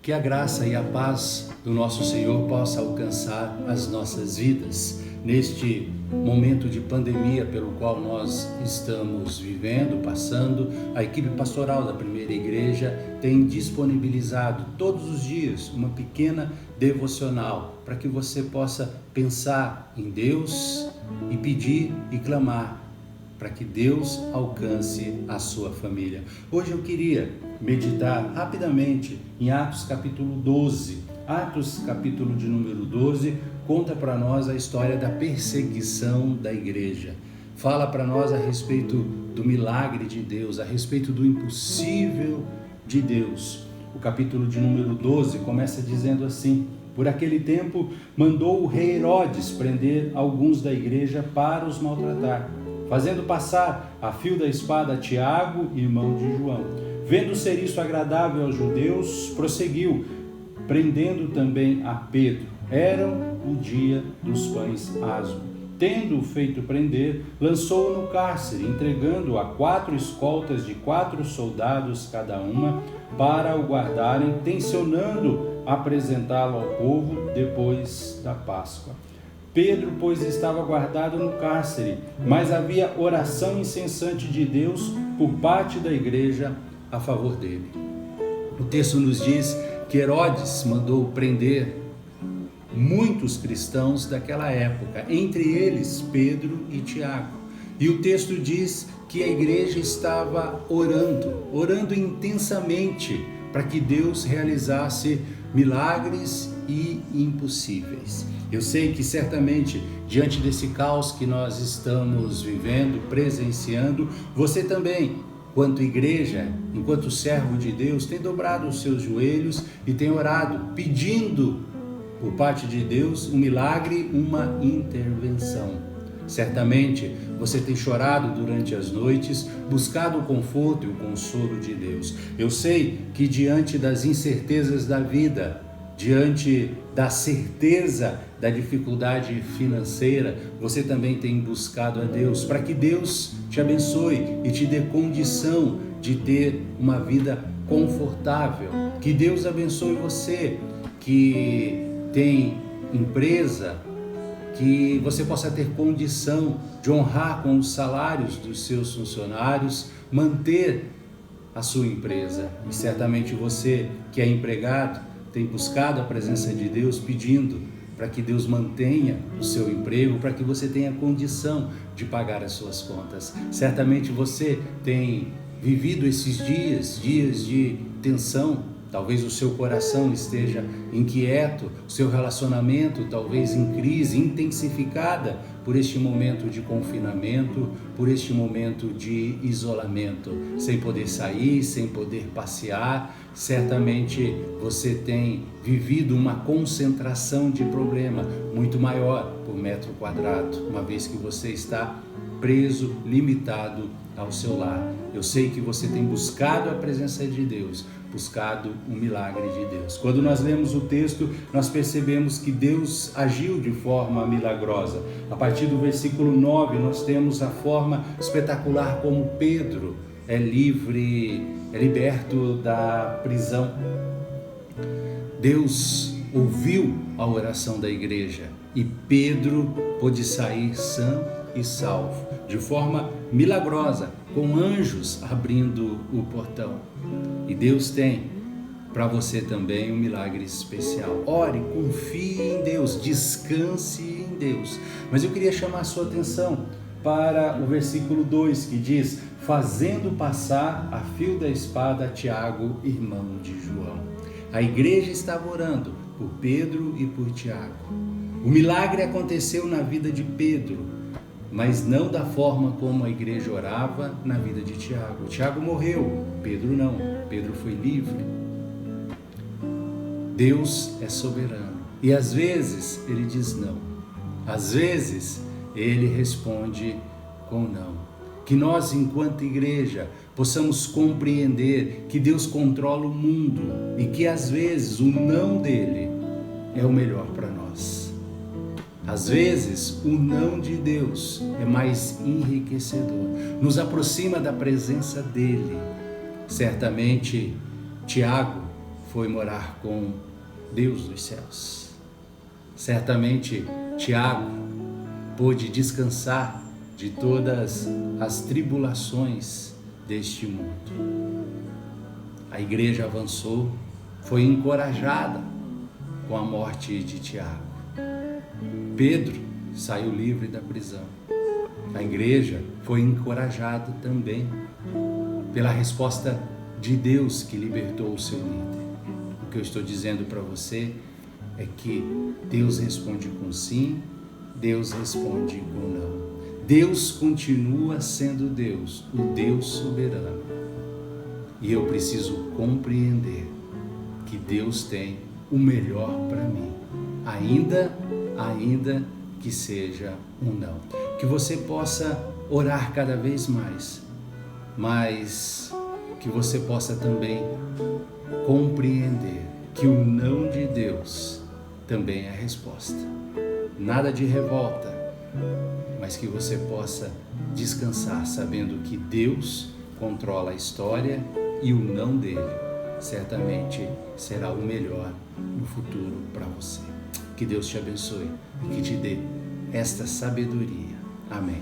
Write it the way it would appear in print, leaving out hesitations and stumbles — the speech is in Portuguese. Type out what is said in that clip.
Que a graça e a paz do nosso Senhor possa alcançar as nossas vidas neste momento de pandemia pelo qual nós estamos vivendo, passando. A equipe pastoral da Primeira Igreja tem disponibilizado todos os dias uma pequena devocional para que você possa pensar em Deus e pedir e clamar para que Deus alcance a sua família. Hoje eu queria meditar rapidamente em Atos capítulo 12. Atos capítulo de número 12 conta para nós a história da perseguição da igreja. Fala para nós a respeito do milagre de Deus, a respeito do impossível de Deus. O capítulo de número 12 começa dizendo assim: por aquele tempo mandou o rei Herodes prender alguns da igreja para os maltratar, fazendo passar a fio da espada Tiago, irmão de João. Vendo ser isso agradável aos judeus, prosseguiu, prendendo também a Pedro. Era o dia dos pães asmos. Tendo-o feito prender, lançou-o no cárcere, entregando-o a 4 escoltas de 4 soldados cada uma, para o guardarem, tencionando apresentá-lo ao povo depois da Páscoa. Pedro, pois, estava guardado no cárcere, mas havia oração incessante de Deus por parte da igreja a favor dele. O texto nos diz que Herodes mandou prender muitos cristãos daquela época, entre eles Pedro e Tiago. E o texto diz que a igreja estava orando intensamente para que Deus realizasse milagres e impossíveis. Eu sei que certamente, diante desse caos que nós estamos vivendo, presenciando, você também, enquanto igreja, enquanto servo de Deus, tem dobrado os seus joelhos e tem orado, pedindo por parte de Deus um milagre, uma intervenção. Certamente você tem chorado durante as noites, buscado o conforto e o consolo de Deus. Eu sei que diante das incertezas da vida, diante da certeza da dificuldade financeira, você também tem buscado a Deus para que Deus te abençoe e te dê condição de ter uma vida confortável. Que Deus abençoe você que tem empresa, que você possa ter condição de honrar com os salários dos seus funcionários, manter a sua empresa. E certamente você que é empregado tem buscado a presença de Deus, pedindo para que Deus mantenha o seu emprego, para que você tenha condição de pagar as suas contas. Certamente você tem vivido esses dias de tensão. Talvez o seu coração esteja inquieto, o seu relacionamento talvez em crise intensificada por este momento de confinamento, por este momento de isolamento, sem poder sair, sem poder passear. Certamente você tem vivido uma concentração de problema muito maior por metro quadrado, uma vez que você está preso, limitado ao seu lar. Eu sei que você tem buscado a presença de Deus, buscado o milagre de Deus. Quando nós lemos o texto, nós percebemos que Deus agiu de forma milagrosa. A partir do versículo 9, nós temos a forma espetacular como Pedro é liberto da prisão. Deus ouviu a oração da igreja e Pedro pôde sair são e salvo, de forma milagrosa, com anjos abrindo o portão. E Deus tem para você também um milagre especial. Ore, confie em Deus, descanse em Deus. Mas eu queria chamar a sua atenção para o versículo 2, que diz: fazendo passar a fio da espada Tiago, irmão de João. A igreja estava orando por Pedro e por Tiago. O milagre aconteceu na vida de Pedro, mas não da forma como a igreja orava na vida de Tiago. Tiago morreu, Pedro não. Pedro foi livre. Deus é soberano e às vezes ele diz não. Às vezes ele responde com não. Que nós, enquanto igreja, possamos compreender que Deus controla o mundo e que às vezes o não dele é o melhor para nós. Às vezes, o não de Deus é mais enriquecedor, nos aproxima da presença dele. Certamente, Tiago foi morar com Deus dos céus. Certamente Tiago pôde descansar de todas as tribulações deste mundo. A igreja avançou, foi encorajada com a morte de Tiago. Pedro saiu livre da prisão. A igreja foi encorajada também pela resposta de Deus que libertou o seu líder. O que eu estou dizendo para você é que Deus responde com sim, Deus responde com não. Deus continua sendo Deus, o Deus soberano. E eu preciso compreender que Deus tem o melhor para mim, ainda que seja um não. Que você possa orar cada vez mais, mas que você possa também compreender que o não de Deus também é a resposta. Nada de revolta, mas que você possa descansar sabendo que Deus controla a história e o não dele certamente será o melhor no futuro para você. Que Deus te abençoe e que te dê esta sabedoria. Amém.